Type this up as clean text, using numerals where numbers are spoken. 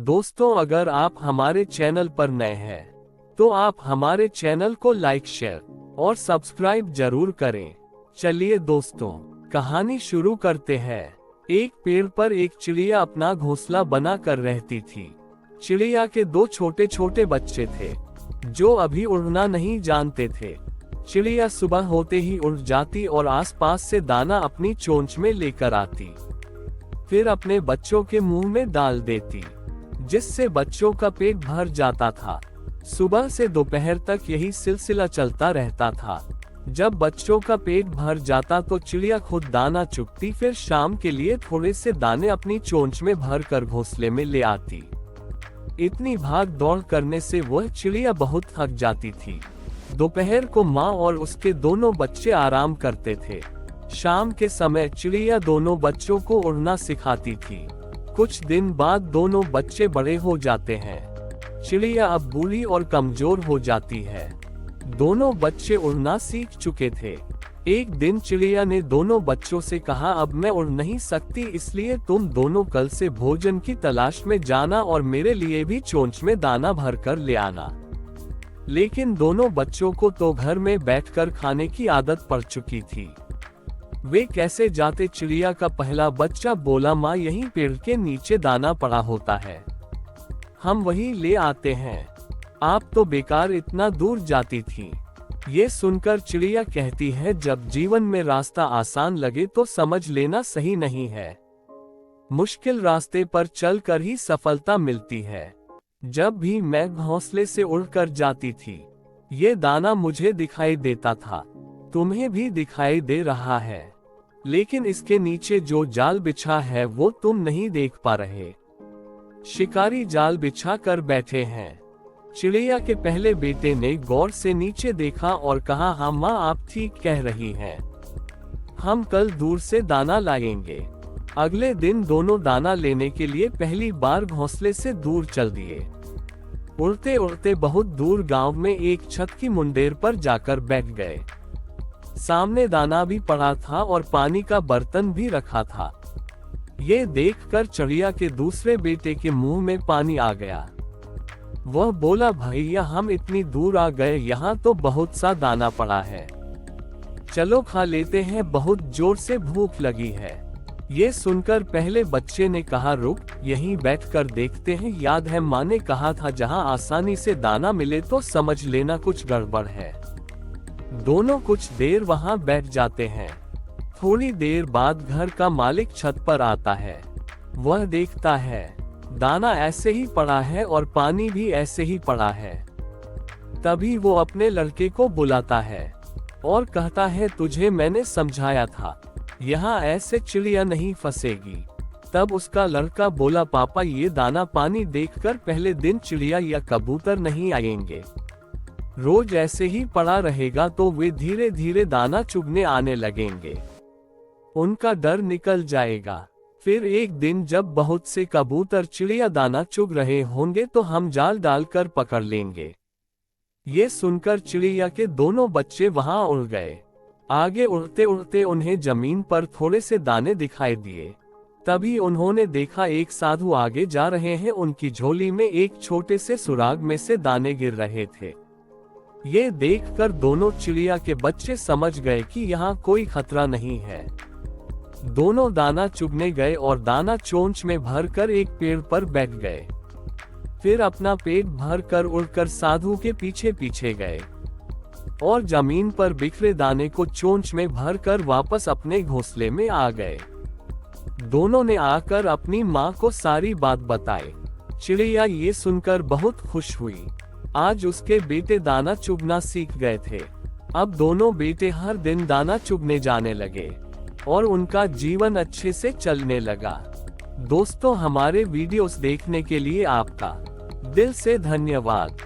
दोस्तों, अगर आप हमारे चैनल पर नए हैं तो आप हमारे चैनल को लाइक, शेयर और सब्सक्राइब जरूर करें। चलिए दोस्तों, कहानी शुरू करते हैं। एक पेड़ पर एक चिड़िया अपना घोंसला बना कर रहती थी। चिड़िया के दो छोटे छोटे बच्चे थे जो अभी उड़ना नहीं जानते थे। चिड़िया सुबह होते ही उड़ जाती और आसपास से दाना अपनी चोंच में लेकर आती, फिर अपने बच्चों के मुंह में डाल देती, जिससे बच्चों का पेट भर जाता था। सुबह से दोपहर तक यही सिलसिला चलता रहता था। जब बच्चों का पेट भर जाता तो चिड़िया खुद दाना चुगती, फिर शाम के लिए थोड़े से दाने अपनी चोंच में भर कर घोंसले में ले आती। इतनी भाग दौड़ करने से वह चिड़िया बहुत थक जाती थी। दोपहर को माँ और उसके दोनों बच्चे आराम करते थे। शाम के समय चिड़िया दोनों बच्चों को उड़ना सिखाती थी। कुछ दिन बाद दोनों बच्चे बड़े हो जाते हैं। चिड़िया अब बूढ़ी और कमजोर हो जाती है। दोनों बच्चे उड़ना सीख चुके थे। एक दिन चिड़िया ने दोनों बच्चों से कहा, अब मैं उड़ नहीं सकती, इसलिए तुम दोनों कल से भोजन की तलाश में जाना और मेरे लिए भी चोंच में दाना भर कर ले आना। लेकिन दोनों बच्चों को तो घर में बैठकर खाने की आदत पड़ चुकी थी। वे कैसे जाते? चिड़िया का पहला बच्चा बोला, माँ, यहीं पेड़ के नीचे दाना पड़ा होता है, हम वही ले आते हैं। आप तो बेकार इतना दूर जाती थी। ये सुनकर चिड़िया कहती है, जब जीवन में रास्ता आसान लगे तो समझ लेना सही नहीं है। मुश्किल रास्ते पर चलकर ही सफलता मिलती है। जब भी मैं घोंसले से उड़कर जाती थी, ये दाना मुझे दिखाई देता था। तुम्हें भी दिखाई दे रहा है, लेकिन इसके नीचे जो जाल बिछा है वो तुम नहीं देख पा रहे। शिकारी जाल बिछा कर बैठे हैं। चिड़िया के पहले बेटे ने गौर से नीचे देखा और कहा, हाँ माँ, आप ठीक कह रही हैं, हम कल दूर से दाना लाएंगे। अगले दिन दोनों दाना लेने के लिए पहली बार घोंसले से दूर चल दिए। उड़ते उड़ते बहुत दूर गांव में एक छत की मुंडेर पर जाकर बैठ गए। सामने दाना भी पड़ा था और पानी का बर्तन भी रखा था। ये देखकर चिड़िया के दूसरे बेटे के मुंह में पानी आ गया। वह बोला, भैया, हम इतनी दूर आ गए, यहाँ तो बहुत सा दाना पड़ा है, चलो खा लेते हैं, बहुत जोर से भूख लगी है। ये सुनकर पहले बच्चे ने कहा, रुक, यहीं बैठकर देखते हैं। याद है माँ ने कहा था, जहाँ आसानी से दाना मिले तो समझ लेना कुछ गड़बड़ है। दोनों कुछ देर वहां बैठ जाते हैं। थोड़ी देर बाद घर का मालिक छत पर आता है। वह देखता है दाना ऐसे ही पड़ा है और पानी भी ऐसे ही पड़ा है। तभी वो अपने लड़के को बुलाता है और कहता है, तुझे मैंने समझाया था, यहाँ ऐसे चिड़िया नहीं फंसेगी। तब उसका लड़का बोला, पापा, ये दाना पानी देखकर पहले दिन चिड़िया या कबूतर नहीं आएंगे। रोज ऐसे ही पड़ा रहेगा तो वे धीरे धीरे दाना चुगने आने लगेंगे, उनका डर निकल जाएगा। फिर एक दिन जब बहुत से कबूतर चिड़िया दाना चुग रहे होंगे तो हम जाल डालकर पकड़ लेंगे। ये सुनकर चिड़िया के दोनों बच्चे वहां उड़ गए। आगे उड़ते उड़ते उन्हें जमीन पर थोड़े से दाने दिखाई दिए। तभी उन्होंने देखा एक साधु आगे जा रहे हैं। उनकी झोली में एक छोटे से सुराग में से दाने गिर रहे थे। ये देखकर दोनों चिड़िया के बच्चे समझ गए कि यहाँ कोई खतरा नहीं है। दोनों दाना चुगने गए और दाना चोंच में भरकर एक पेड़ पर बैठ गए। फिर अपना पेट भरकर उड़कर साधु के पीछे पीछे गए और जमीन पर बिखरे दाने को चोंच में भरकर वापस अपने घोंसले में आ गए। दोनों ने आकर अपनी माँ को सारी बात बताई। चिड़िया ये सुनकर बहुत खुश हुई। आज उसके बेटे दाना चुगना सीख गए थे। अब दोनों बेटे हर दिन दाना चुगने जाने लगे और उनका जीवन अच्छे से चलने लगा। दोस्तों, हमारे वीडियोस देखने के लिए आपका दिल से धन्यवाद।